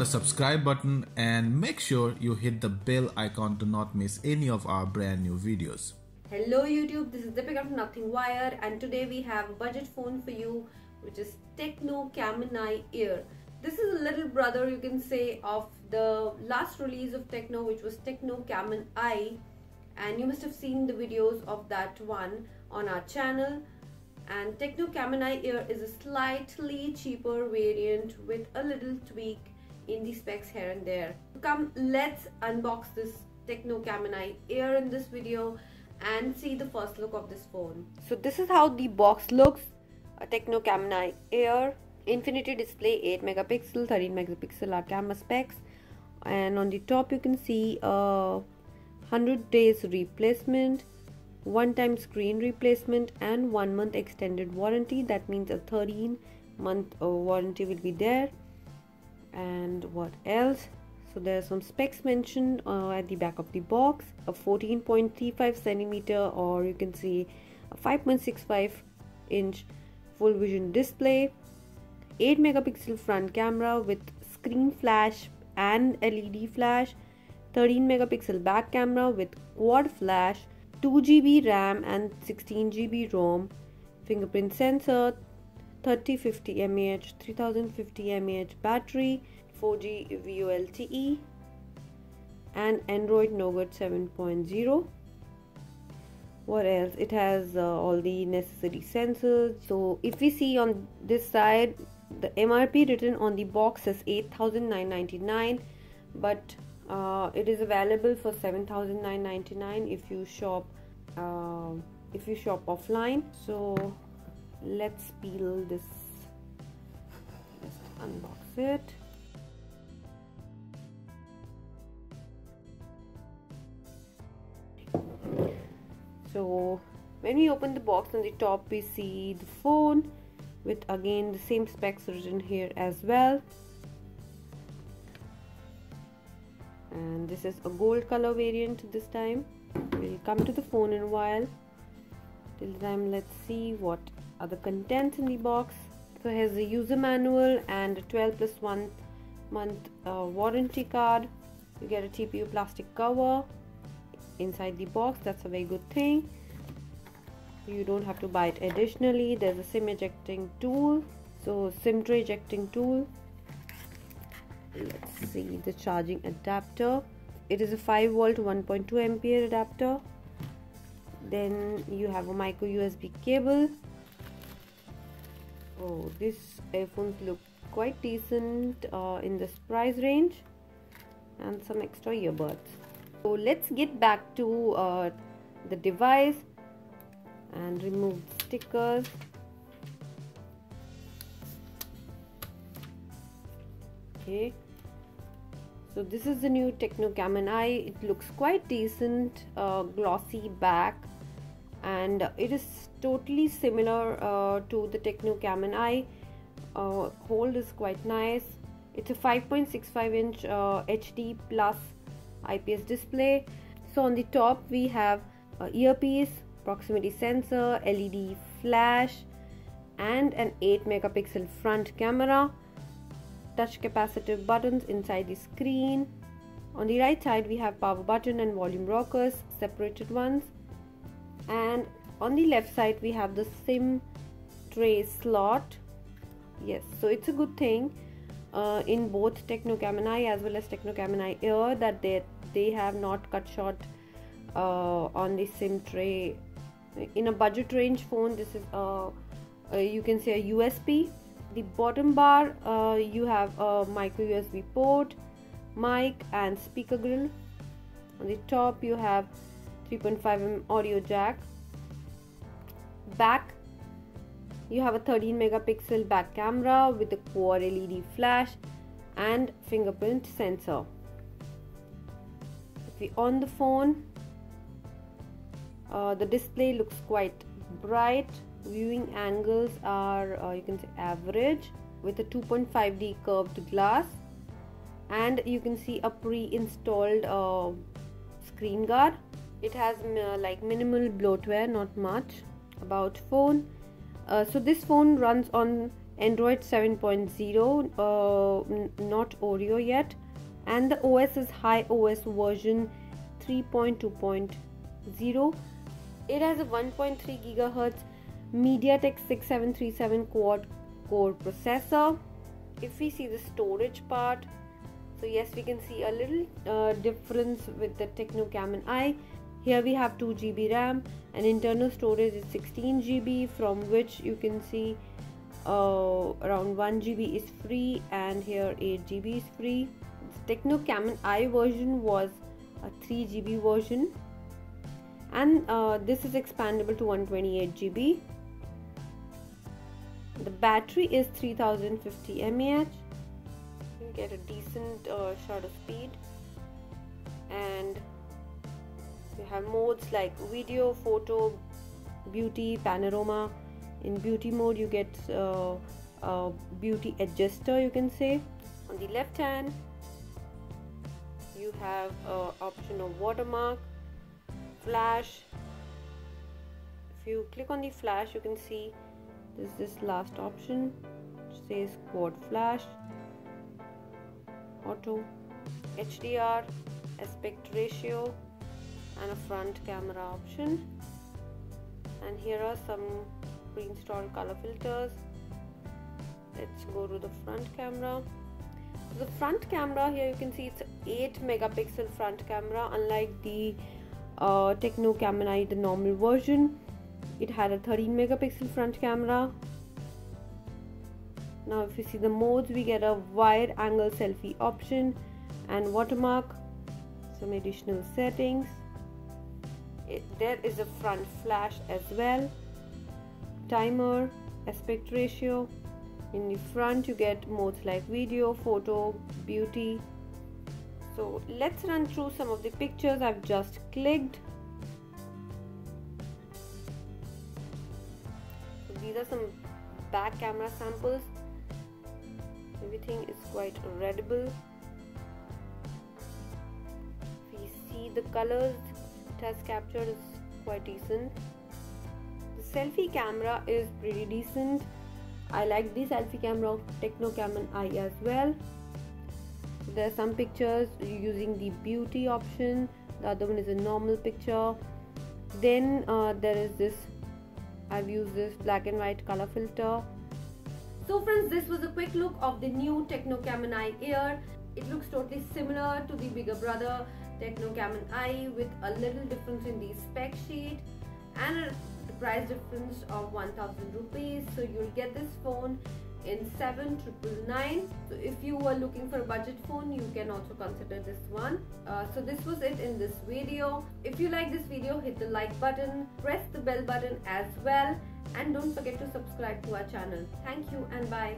the subscribe button and make sure you hit the bell icon to not miss any of our brand new videos. Hello YouTube, this is Deepika from Nothing Wire, and today we have a budget phone for you, which is Tecno Camon Eye Air. This is a little brother, you can say, of the last release of Tecno, which was Tecno Camon Eye, and you must have seen the videos of that one on our channel. And Tecno Camon Eye Air is a slightly cheaper variant with a little tweak in the specs here and there. Come, let's unbox this Tecno Camon Eye Air in this video and see the first look of this phone. So this is how the box looks. A Tecno Camon Eye Air, infinity display, 8 megapixel, 13 megapixel are camera specs, and on the top you can see 100 days replacement, one-time screen replacement, and 1 month extended warranty. That means a 13-month warranty will be there. And what else? So there are some specs mentioned at the back of the box. A 14.35 centimeter, or you can see a 5.65 inch full vision display, 8 megapixel front camera with screen flash and LED flash, 13 megapixel back camera with quad flash, 2 GB RAM and 16 GB ROM, fingerprint sensor, 3050 mAh, 3050 mAh battery, 4G VoLTE, and Android Nougat 7.0. What else? It has all the necessary sensors. So if we see on this side, the MRP written on the box is 8,999, but it is available for 7,999 if you shop offline. So let's peel this. Let's unbox it. So when we open the box, on the top we see the phone with again the same specs written here as well, and this is a gold color variant this time. We'll come to the phone in a while. Till then, let's see what are the contents in the box. So here's the user manual and a 12 plus 1 month warranty card. You get a TPU plastic cover inside the box. That's a very good thing. You don't have to buy it additionally. There's a SIM ejecting tool, so SIM tray ejecting tool. Let's see the charging adapter. It is a 5 volt 1.2 ampere adapter. Then you have a micro USB cable. Oh, these earphones look quite decent in this price range, and some extra earbuds. So let's get back to the device and remove the stickers. Okay, so this is the new Tecno Camon Eye. It looks quite decent, glossy back, and it is totally similar to the Tecno Camon Eye. Hold is quite nice. It's a 5.65 inch HD plus IPS display. So on the top we have earpiece, proximity sensor, LED flash, and an 8 megapixel front camera. Touch capacitive buttons inside the screen. On the right side we have power button and volume rockers, separated ones, and on the left side we have the SIM tray slot. Yes, so it's a good thing in both Tecno Camon Eye as well as Tecno Camon Eye Air that they have not cut short on the SIM tray. In a budget range phone, this is you can say a USP. The bottom bar you have a micro USB port, mic and speaker grill. On the top you have 3.5mm audio jack. Back you have a 13 megapixel back camera with a quad LED flash and fingerprint sensor. If we on the phone, the display looks quite bright. Viewing angles are you can say average, with a 2.5D curved glass, and you can see a pre-installed screen guard. It has like minimal bloatware, not much. About phone, so this phone runs on Android 7.0, not Oreo yet, and the OS is HiOS version 3.2.0. It has a 1.3 GHz MediaTek 6737 quad core processor. If we see the storage part, so yes, we can see a little difference with the Tecno Camon I. Here we have 2 GB RAM, and internal storage is 16 GB, from which you can see around 1 GB is free, and here 8 GB is free. The Tecno Camon I version was a 3 GB version, and this is expandable to 128 GB. The battery is 3050 mAh. You get a decent shutter speed, and you have modes like video, photo, beauty, panorama. In beauty mode you get a beauty adjuster, you can say. On the left hand you have option of watermark, flash. If you click on the flash, you can see this last option which says quad flash, auto, HDR, aspect ratio, and a front camera option. And here are some pre-installed color filters. Let's go to the front camera. The front camera, here you can see it's 8 megapixel front camera, unlike the Tecno Camon I, the normal version. It had a 13 megapixel front camera. Now if you see the modes, we get a wide angle selfie option and watermark, some additional settings. There is a front flash as well, timer, aspect ratio. In the front you get modes like video, photo, beauty. So let's run through some of the pictures I've just clicked. So these are some back camera samples. Everything is quite readable. We see the colors it has captured is quite decent. The selfie camera is pretty decent. I like the selfie camera of Tecno Camon I as well. There are some pictures using the beauty option. The other one is a normal picture. Then there is this, I've used this black and white color filter. So friends, this was a quick look of the new Tecno Camon I Air. It looks totally similar to the bigger brother Tecno Camon I, with a little difference in the spec sheet and the price difference of 1000 rupees. So you'll get this phone in 7,999. So if you were looking for a budget phone, you can also consider this one. So this was it in this video. If you like this video, hit the like button, press the bell button as well, and don't forget to subscribe to our channel. Thank you and bye.